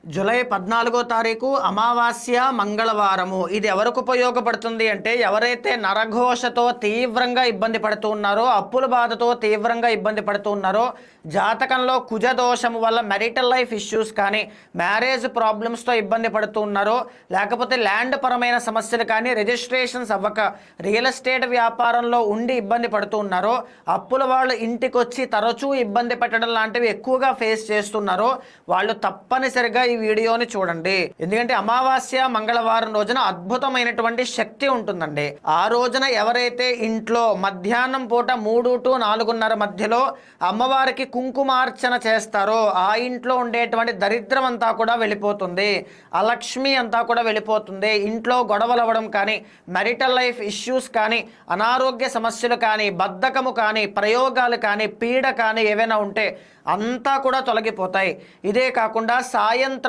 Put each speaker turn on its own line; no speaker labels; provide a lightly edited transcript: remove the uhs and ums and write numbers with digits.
July 14వ తారీఖు అమావాస్య మంగళవారము. ఇది ఎవరికి ఉపయోగపడుతుంది అంటే ఎవరైతే నరఘోషతో తీవ్రంగా ఇబ్బంది పడుతూ ఉన్నారో, అప్పుల బాధతో తీవ్రంగా ఇబ్బంది పడుతూ ఉన్నారో, జాతకంలో కుజ దోషము వల్ల మెరిటల్ లైఫ్ ఇష్యూస్ కానీ మ్యారేజ్ ప్రాబ్లమ్స్తో ఇబ్బంది పడుతూ ఉన్నారో, లేకపోతే ల్యాండ్ పరమైన సమస్యలు కానీ రిజిస్ట్రేషన్స్ అవ్వక రియల్ ఎస్టేట్ వ్యాపారంలో ఉండి ఇబ్బంది పడుతూ ఉన్నారో, అప్పుల వాళ్ళు ఇంటికి వచ్చి తరచూ ఇబ్బంది పెట్టడం లాంటివి ఎక్కువగా ఫేస్ చేస్తున్నారో వాళ్ళు తప్పనిసరిగా ఈ వీడియోని చూడండి. ఎందుకంటే అమావాస్య మంగళవారం రోజున అద్భుతమైనటువంటి శక్తి ఉంటుందండి. ఆ రోజున ఎవరైతే ఇంట్లో మధ్యాహ్నం పూట 3 to 4:30 మధ్యలో అమ్మవారికి కుంకుమార్చన చేస్తారో ఆ ఇంట్లో ఉండేటువంటి దరిద్రం అంతా కూడా వెళ్ళిపోతుంది, అలక్ష్మి అంతా కూడా వెళ్ళిపోతుంది. ఇంట్లో గొడవలు అవ్వడం కానీ, మెరిటల్ లైఫ్ ఇష్యూస్ కానీ, అనారోగ్య సమస్యలు కానీ, బద్ధకము కానీ, ప్రయోగాలు కానీ, పీడ కానీ ఏవైనా ఉంటే అంతా కూడా తొలగిపోతాయి. ఇదే కాకుండా సాయంత్రం